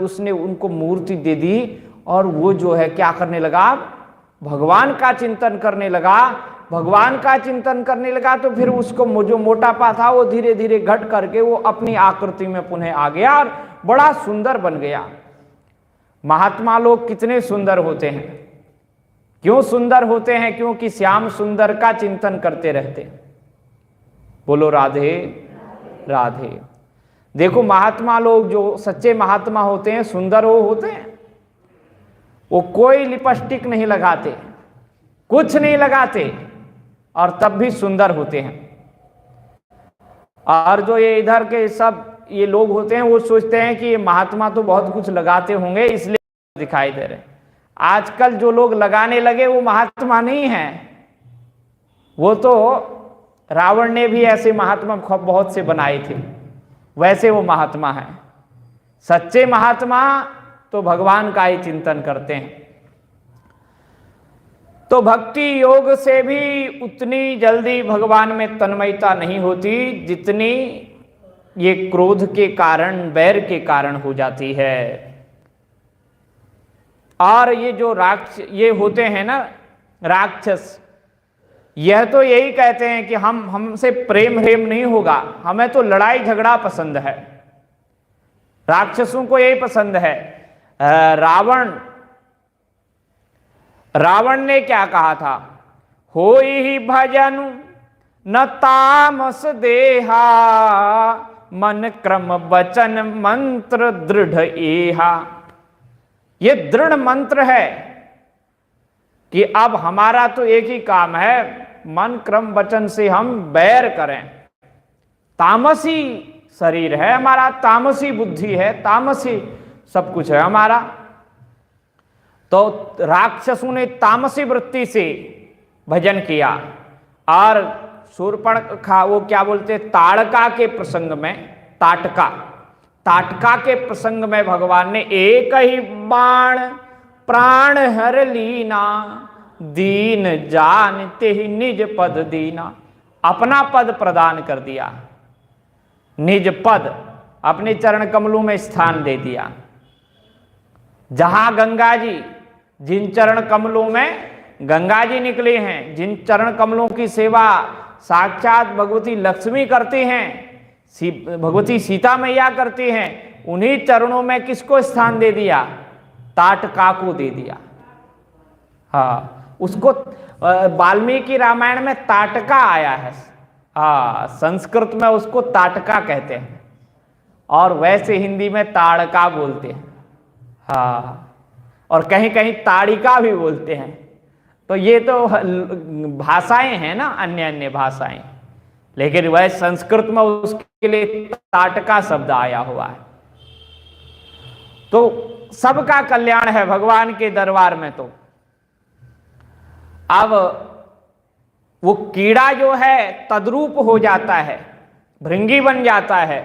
उसने उनको मूर्ति दे दी और वो जो है क्या करने लगा, भगवान का चिंतन करने लगा। भगवान का चिंतन करने लगा तो फिर उसको जो मोटापा था वो धीरे धीरे घट करके वो अपनी आकृति में पुनः आ गया और बड़ा सुंदर बन गया। महात्मा लोग कितने सुंदर होते हैं। क्यों सुंदर होते हैं? क्योंकि श्याम सुंदर का चिंतन करते रहते हैं। बोलो राधे राधे। देखो महात्मा लोग जो सच्चे महात्मा होते हैं, सुंदर वो होते हैं, वो कोई लिपस्टिक नहीं लगाते, कुछ नहीं लगाते और तब भी सुंदर होते हैं। और जो ये इधर के सब ये लोग होते हैं वो सोचते हैं कि ये महात्मा तो बहुत कुछ लगाते होंगे इसलिए दिखाई दे रहे। आजकल जो लोग लगाने लगे वो महात्मा नहीं है, वो तो रावण ने भी ऐसे महात्मा बहुत से बनाए थे, वैसे वो महात्मा है। सच्चे महात्मा तो भगवान का ही चिंतन करते हैं। तो भक्ति योग से भी उतनी जल्दी भगवान में तन्मयता नहीं होती जितनी ये क्रोध के कारण, बैर के कारण हो जाती है। और ये जो ये होते हैं ना राक्षस, यह तो यही कहते हैं कि हमसे प्रेम नहीं होगा, हमें तो लड़ाई झगड़ा पसंद है। राक्षसों को यही पसंद है। रावण ने क्या कहा था? होई ही भजन न तामस देहा, मन क्रम वचन मंत्र दृढ़ एहा। ये दृढ़ मंत्र है कि अब हमारा तो एक ही काम है, मन क्रम वचन से हम बैर करें। तामसी शरीर है हमारा, तामसी बुद्धि है, तामसी सब कुछ है हमारा। तो राक्षसों ने तामसी वृत्ति से भजन किया। और शूर्पणखा वो क्या बोलते, ताड़का के प्रसंग में, ताटका के प्रसंग में भगवान ने एक ही बाण प्राण हर लीना, दीन जानते ही निज पद दीना। अपना पद प्रदान कर दिया, निज पद अपने चरण कमलों में स्थान दे दिया। जहां गंगा जी, जिन चरण कमलों में गंगा जी निकले हैं, जिन चरण कमलों की सेवा साक्षात भगवती लक्ष्मी करती हैं, भगवती सीता मैया करती हैं, उन्हीं चरणों में किसको स्थान दे दिया? ताटका को दे दिया। हाँ, उसको वाल्मीकि रामायण में ताटका आया है। हाँ, संस्कृत में उसको ताटका कहते हैं और वैसे हिंदी में ताड़का बोलते हैं। हाँ, और कहीं कहीं ताड़िका भी बोलते हैं। तो ये तो भाषाएं हैं ना, अन्य अन्य भाषाएं, लेकिन वह संस्कृत में उसके लिए ताटका शब्द आया हुआ है। तो सबका कल्याण है भगवान के दरबार में। तो अब वो कीड़ा जो है तद्रूप हो जाता है, भृंगी बन जाता है।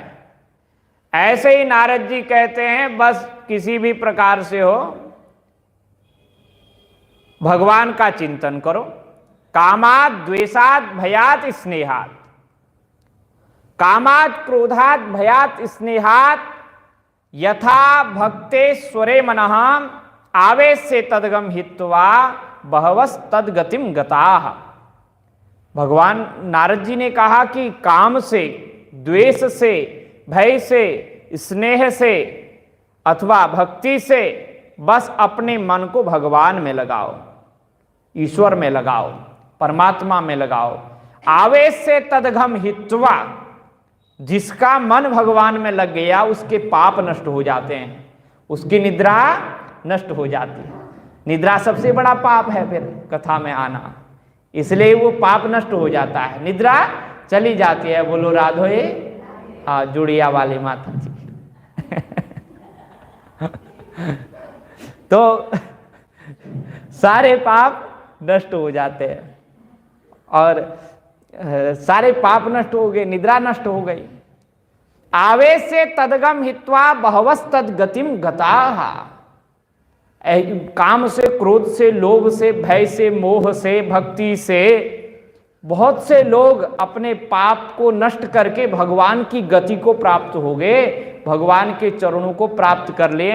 ऐसे ही नारद जी कहते हैं बस किसी भी प्रकार से हो भगवान का चिंतन करो। कामात द्वेषात भयात स्नेहात, कामात क्रोधात भयात स्नेहात, यथा भक्तेश्वरे मनः आवेश से तदगम हित्वा बहवस तदगतिम गताः। भगवान नारद जी ने कहा कि काम से, द्वेष से, भय से, स्नेह से अथवा भक्ति से बस अपने मन को भगवान में लगाओ, ईश्वर में लगाओ, परमात्मा में लगाओ। आवेश से तदघम हित्वा, जिसका मन भगवान में लग गया उसके पाप नष्ट हो जाते हैं, उसकी निद्रा नष्ट हो जाती है। निद्रा सबसे बड़ा पाप है फिर कथा में आना, इसलिए वो पाप नष्ट हो जाता है, निद्रा चली जाती है। बोलो राधोए। हाँ, जुड़िया वाली माता जी। तो सारे पाप नष्ट हो जाते हैं और सारे पाप नष्ट हो गए, निद्रा नष्ट हो गई। आवेश से तदगम हित्वा बहवस तदगतिम गताः। काम से, क्रोध से, लोभ से, भय से, मोह से, भक्ति से बहुत से लोग अपने पाप को नष्ट करके भगवान की गति को प्राप्त हो गए, भगवान के चरणों को प्राप्त कर लिए हैं।